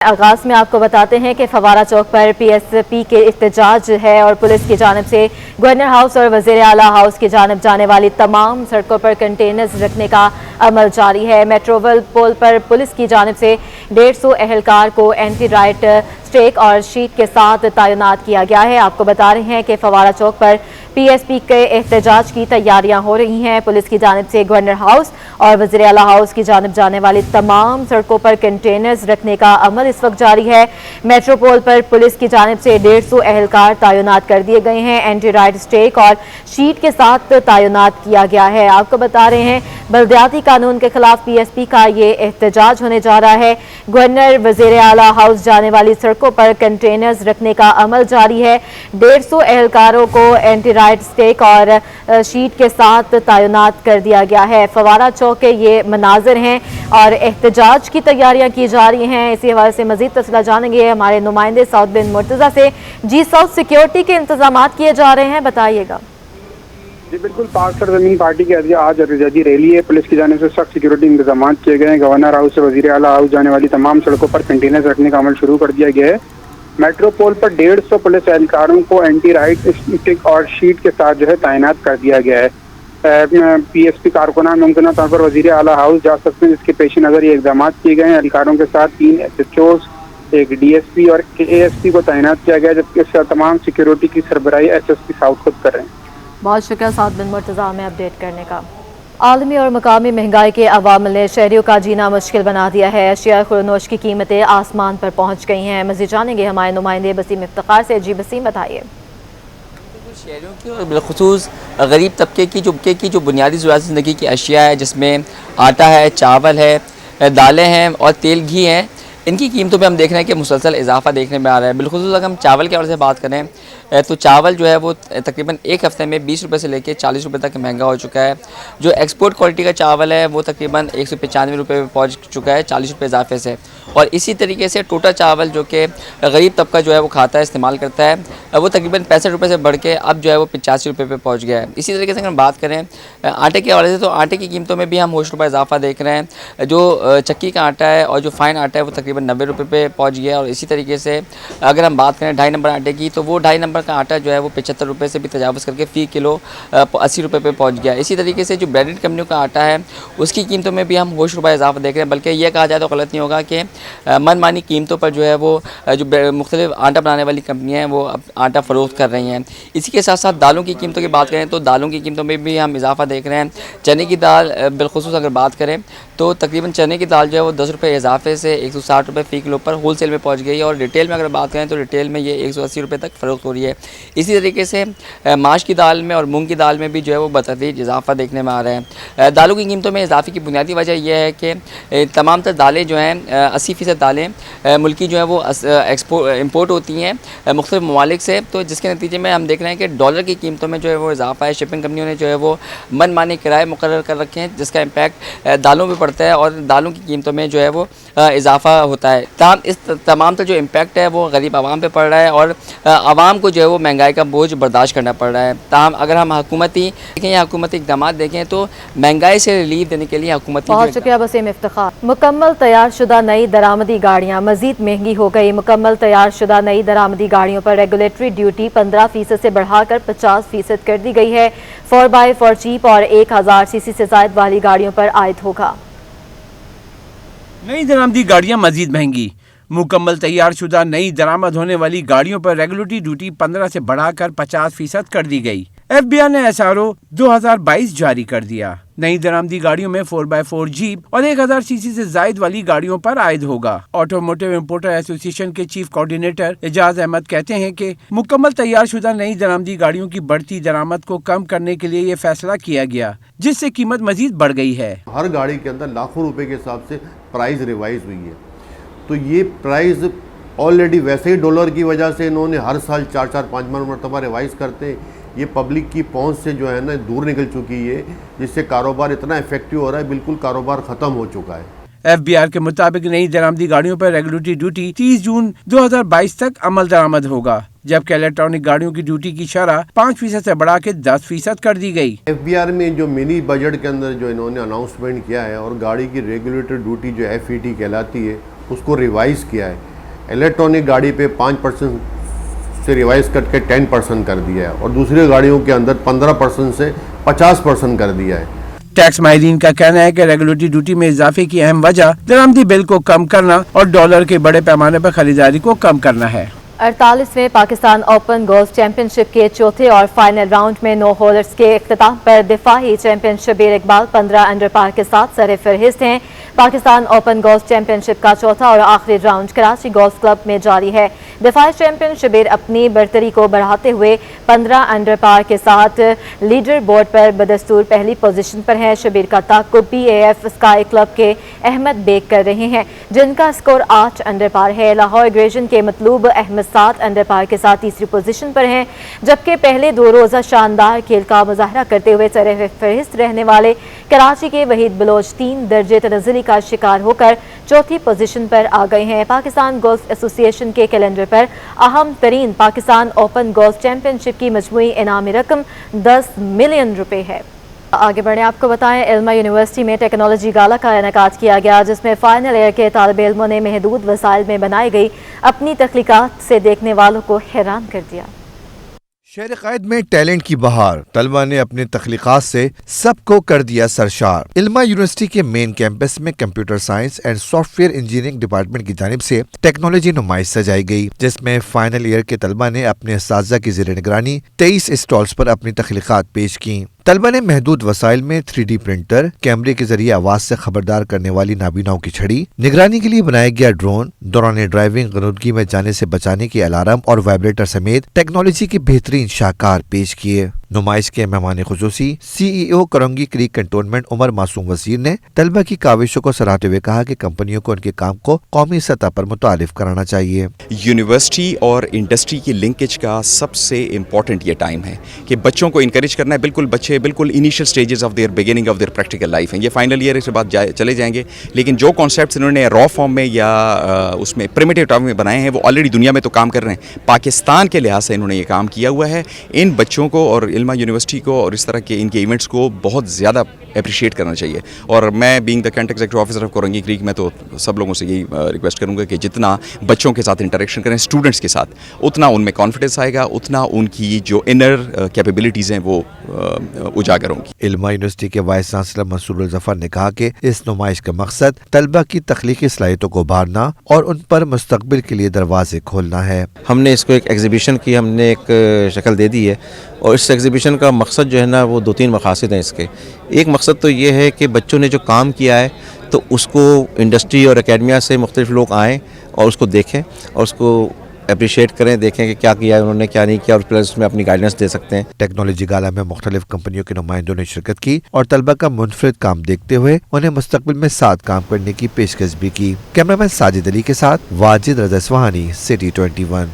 आगाज में आपको बताते हैं कि फवारा चौक पर पीएसपी के एहतजाज है और पुलिस की जानिब से गवर्नर हाउस और वजीर आला हाउस की जानिब जाने वाली तमाम सड़कों पर कंटेनर्स रखने का अमल जारी है। मेट्रोवल पुल पर पुलिस की जानिब से 150 एहलकार को एंटी राइट स्टेक और शीट के साथ तैनात किया गया है। आपको बता रहे हैं कि फवारा चौक पर पीएसपी के एहतजाज की तैयारियां हो रही हैं। पुलिस की जानिब से गवर्नर हाउस और वज़ीर आला हाउस की जानिब जाने वाली तमाम सड़कों पर कंटेनर्स रखने का अमल इस वक्त जारी है। मेट्रोपोल पर पुलिस की जानिब से 150 एहलकार तैनात कर दिए गए हैं। एंटी राइट स्टेक और शीट के साथ तैनात किया गया है। आपको बता रहे हैं बल्दियाती कानून के खिलाफ पीएसपी का ये एहतजाज होने जा रहा है। गवर्नर वज़ीर आला हाउस जाने वाली सड़कों पर कंटेनर्स रखने का अमल जारी है। 150 एहलकारों को एंटी राइट स्टेक और शीट के साथ तैनात कर दिया गया है। फवारा चौक के ये मनाजिर हैं और एहतजाज की तैयारियां की जा रही हैं। इसी हवाले से मजीद तफसीलात जानेंगे हमारे नुमाइंदे साउथ बिन मुर्तजा से। जी साउथ, सिक्योरिटी के इंतजाम किए जा रहे हैं, बताइएगा। जी बिल्कुल, पाक सरजमीन पार्टी की आज एहतजाजी रैली है। पुलिस की जानिब से सख्त सिक्योरिटी इंतजाम किए गए हैं। गवर्नर हाउस से वज़ीर आला हाउस जाने वाली तमाम सड़कों पर कंटेनर्स रखने का अमल शुरू कर दिया गया है। मेट्रोपोल पर 150 पुलिस एहलकारों को एंटी राइट स्टिक और शीट के साथ तैनात कर दिया गया है। पीएसपी कारकुनान मुमकिन तौर पर वज़ीर आला हाउस जा सकते हैं, जिसके पेश नज़र ये इक़दाम किए गए हैं। एहलकारों के साथ 3 SHOs, एक DSP और ASP को तैनात किया गया, जबकि इसका तमाम सिक्योरिटी की सरबराही SSP साउथ खुद कर रहे हैं। बहुत शुक्रिया साउथ बिन मुर्तजा में अपडेट करने का। आलमी और मकामी महंगाई के अवामिल ने शहरियों का जीना मुश्किल बना दिया है। अशिया खुरनोश की कीमतें आसमान पर पहुंच गई हैं। मज़ीद जानेंगे हमारे नुमाइंदे बसीम इफ्तिखार से। जी बसीम, बताइए। शहरियों की और बिलखुसूस गरीब तबके की जो बुनियादी ज़रूरत ज़िंदगी की अशिया है, जिसमें आटा है, चावल है, दालें हैं और तेल घी हैं, इनकी कीमतों में हम देख रहे हैं कि मुसलसल इजाफा देखने में आ रहा है। बिलखुसूस अगर हम चावल के हवाले से बात करें तो चावल जो है वो तकरीबन एक हफ़्ते में 20 रुपये से लेकर 40 रुपये तक महंगा हो चुका है। जो एक्सपोर्ट क्वालिटी का चावल है वो तकरीबन 195 रुपये पर पहुँच चुका है 40 रुपये इजाफे से। और इसी तरीके से टोटा चावल जो कि गरीब तबका जो है वो खाता है, इस्तेमाल करता है, वो तकरीबन 65 रुपये से बढ़ के अब जो है वो 85 रुपये पर पहुँच गया है। इसी तरीके से अगर हम बात करें आटे के हवाले से, तो आटे की कीमतों में भी हम होश रुपये इजाफा देख रहे हैं। जो चक्की का आटा है और जो फाइन आटा है वो तकरीबन 90 रुपये पे पहुँच गया है। और इसी तरीके से अगर हम बात करें 2.5 नंबर आटे की, तो वो 2.5 नंबर का आटा जो है वो 75 रुपये से भी तजावज़ करके फ़ी किलो 80 रुपये पे पहुँच गया। इसी तरीके से जो ब्रांडेड कंपनियों का आटा है उसकी कीमतों में भी हम होश रुपये इजाफा देख रहे हैं। बल्कि यह कहा जाए तो गलत नहीं होगा कि मनमानी कीमतों पर जो है वो जो मुख्तलिफ आटा बनाने वाली कंपनियाँ हैं वो अब आटा फ़रोख्त कर रही हैं। इसी के साथ साथ दालों की कीमतों की बात करें तो दालों की कीमतों में भी हम इजाफा देख रहे हैं। चने की दाल बिलखुसूस अगर बात करें तो तकरीबन चने की दाल जो है वो 10 रुपये इजाफे से 160 रुपये फ़ी किलो पर होलसेल में पहुँच गई है। और रिटेल में अगर बात करें तो रिटेल में ये 180 रुपये तक फ़रोख्त हो रही है। इसी तरीके से माश की दाल में और मूंग की दाल में भी जो है वो बतदरीज इजाफा देखने में आ रहा है। दालों की कीमतों में इजाफे की बुनियादी वजह यह है कि तमाम तर दालें जो हैं 80% दालें मुल्की जो है वो इम्पोर्ट होती हैं मुख्तलिफ ममालिक से, तो जिसके नतीजे में हम देख रहे हैं कि डॉलर की कीमतों में जो है वो इजाफा है। शिपिंग कंपनियों ने जो है वो मनमाने किराए मुकर्रर कर रखे हैं, जिसका इम्पैक्ट दालों पर पड़ता है और दालों की कीमतों में जो है वो इजाफा होता है। ताहम इस तमाम तर जो इम्पैक्ट है वो गरीब आवाम पे पड़ रहा है और आवाम को जो है वो महंगाई का बोझ बर्दाश्त करना पड़ रहा है। ताहम अगर हम हुकूमती देखें या हुकूमती इक़दाम देखें तो महंगाई से रिलीफ देने के लिए हुकूमती। बहुत शुक्रिया बसीम इफ्तिखार। मुकम्मल तैयार शुदा नई दरामदी गाड़ियाँ मजीद महंगी हो गई। मुकम्मल तैयार शुदा नई दरामदी गाड़ियों पर रेगुलेटरी ड्यूटी 15% से बढ़ाकर 50% कर दी गई है। 4x4 चीप और 1000 सीसी से ज़ायद वाली गाड़ियों पर आयद होगा। नई दरामदी गाड़ियां मजीद महंगी। मुकम्मल तैयार शुदा नई दरामद होने वाली गाड़ियों पर रेगुलेटरी ड्यूटी 15 से बढ़ाकर 50% कर दी गई। FBI ने SRO 2022 जारी कर दिया। नई दरामदी गाड़ियों में 4x4 जीप और 1000 सीसी से जायद वाली गाड़ियों पर आयद होगा। ऑटोमोटिव इम्पोर्टर एसोसिएशन के चीफ कोऑर्डिनेटर एजाज अहमद कहते हैं कि मुकम्मल तैयार शुदा नई दरामदी गाड़ियों की बढ़ती दरामद को कम करने के लिए ये फैसला किया गया, जिससे कीमत मजीद बढ़ गई है। हर गाड़ी के अंदर लाखों रुपए के हिसाब से प्राइस रिवाइज हुई है, तो ये प्राइस ऑलरेडी वैसे ही डॉलर की वजह से इन्होंने हर साल 4-5 मरतबा रिवाइज करते हैं। ये पब्लिक की पहुंच से जो है ना दूर निकल चुकी है, जिससे कारोबार इतना इफेक्टिव हो रहा है, बिल्कुल कारोबार ख़त्म हो चुका है। FBI के मुताबिक नई दरामदी गाड़ियों पर रेगुलेटरी ड्यूटी 30 जून 2022 तक अमल दरामद होगा, जबकि इलेक्ट्रॉनिक गाड़ियों की ड्यूटी की शरह 5% से बढ़ा के 10% कर दी गई। FBI में जो मिनी बजट के अंदर जो इन्होंने अनाउंसमेंट किया है और गाड़ी की रेगुलेटरी ड्यूटी जो FET कहलाती है اس کو ریوائز کیا ہے. الیکٹرانک گاڑی پہ 5% سے ریوائز کر کے 10% کر دیا ہے, اور دوسری گاڑیوں کے اندر 15% سے 50% کر دیا ہے. ٹیکس ماہرین کا کہنا ہے کہ ریگولیٹری ڈیوٹی میں اضافے کی اہم وجہ درآمدی بل کو کم کرنا اور ڈالر کے بڑے پیمانے پر خریداری کو کم کرنا ہے. 48ویں پاکستان اوپن گولف چیمپئن شپ کے چوتھے اور فائنل راؤنڈ میں 9 ہولرز کے اختتام پر دفاعی چیمپئن شبیر اقبال 15 انڈر پار کے ساتھ سر فہرست ہیں. پاکستان اوپن گولف چیمپئن شپ کا چوتھا اور آخری راؤنڈ کراچی گولف کلب میں جاری ہے. دفاعی چیمپئن شبیر اپنی برتری کو بڑھاتے ہوئے 15 انڈر پار کے ساتھ لیڈر بورڈ پر بدستور پہلی پوزیشن پر ہیں. شبیر کا تعاقب پی اے ایف اسکائی کلب کے احمد بیگ کر رہے ہیں جن کا اسکور 8 انڈر پار ہے. لاہور ایگریشن کے مطلوب احمد 7 انڈر پار کے ساتھ تیسری پوزیشن پر ہیں, جبکہ پہلے 2 روزہ شاندار کھیل کا مظاہرہ کرتے ہوئے سر فہرست رہنے والے کراچی کے وحید بلوچ 3 درجے تنزلی کا شکار ہو کر چوتھی پوزیشن پر آ گئے ہیں. پاکستان گولف ایسوسی ایشن کے کیلنڈر پر اہم ترین پاکستان اوپن گولف چیمپئن شپ کی مجموعی انعامی رقم 10 ملین روپے ہے. آگے بڑھیں, آپ کو بتائیں علمہ یونیورسٹی میں ٹیکنالوجی گالا کا انعقاد کیا گیا جس میں فائنل ایئر کے طالب علموں نے محدود وسائل میں بنائی گئی اپنی تخلیقات سے دیکھنے والوں کو حیران کر دیا. شہر قائد میں ٹیلنٹ کی بہار, طلبہ نے اپنے تخلیقات سے سب کو کر دیا سرشار. علمہ یونیورسٹی کے مین کیمپس میں computer science and soft ware engineering department کی جانب سے ٹیکنالوجی نمائش سجائی گئی جس میں فائنل ایئر کے طلبہ نے اپنے اساتذہ کی زیر نگرانی 23 اسٹالز پر اپنی تخلیقات پیش کی. طلبہ نے محدود وسائل میں 3D پرنٹر, کیمرے کے ذریعے آواز سے خبردار کرنے والی نابیناؤں کی چھڑی, نگرانی کے لیے بنایا گیا ڈرون, دوران ڈرائیونگ غنودگی میں جانے سے بچانے کے الارم اور وائبریٹر سمیت ٹیکنالوجی کے بہترین شاہکار پیش کیے. نمائش کے مہمان خصوصی سی ای او کرنگی کریک کنٹونمنٹ عمر معصوم وزیر نے طلبہ کی کاوشوں کو سراہتے ہوئے کہا کہ کمپنیوں کو ان کے کام کو قومی سطح پر متعارف کرانا چاہیے. یونیورسٹی اور انڈسٹری کی لنکیج کا سب سے امپورٹنٹ یہ ٹائم ہے کہ بچوں کو انکریج کرنا ہے. بالکل بچے بالکل initial stages of their beginning of their practical life ہیں. یہ فائنل ایئر کے بعد چلے جائیں گے, لیکن جو کانسیپٹس انہوں نے را فارم میں یا اس میں پریمیٹیو ٹرم میں بنائے ہیں وہ آلریڈی دنیا میں تو کام کر رہے ہیں. پاکستان کے لحاظ سے انہوں نے یہ کام کیا ہوا ہے. ان بچوں کو اور علمہ یونیورسٹی کو اور اس طرح کے ان کے ایونٹس کو بہت زیادہ اپریشیٹ کرنا چاہیے. اور میں being the Cantt executive officer of Korangi creek میں تو سب لوگوں سے یہی ریکویسٹ کروں گا کہ جتنا بچوں کے ساتھ انٹریکشن کریں, اسٹوڈنٹس کے ساتھ, اتنا ان میں کانفیڈنس آئے گا, اتنا ان کی جو انر کیپیبلٹیز ہیں وہ اجاگر ہوں گی. علمہ یونیورسٹی کے وائس چانسلر منصور الظفر نے کہا کہ اس نمائش کا مقصد طلبہ کی تخلیقی صلاحیتوں کو ابھارنا اور ان پر مستقبل کے لیے دروازے کھولنا ہے. ہم نے اس کو ایک ایگزیبیشن کی ہم نے ایک شکل دے دی ہے, اور اس ایگزیبیشن کا مقصد جو ہے نا وہ 2-3 مقاصد ہیں اس کے. ایک مقصد تو یہ ہے کہ بچوں نے جو کام کیا ہے تو اس کو انڈسٹری اور اکیڈمیا سے مختلف لوگ آئیں اور اس کو دیکھیں اور اس کو اپریشیٹ کریں, دیکھیں کہ کیا کیا ہے انہوں نے, کیا نہیں کیا, اور پلس اس میں اپنی گائیڈنس دے سکتے ہیں. ٹیکنالوجی گالا میں مختلف کمپنیوں کے نمائندوں نے شرکت کی اور طلبہ کا منفرد کام دیکھتے ہوئے انہیں مستقبل میں ساتھ کام کرنے کی پیشکش بھی کی. کیمرہ مین ساجد علی کے ساتھ واجد رضا اصفہانی, سٹی 21.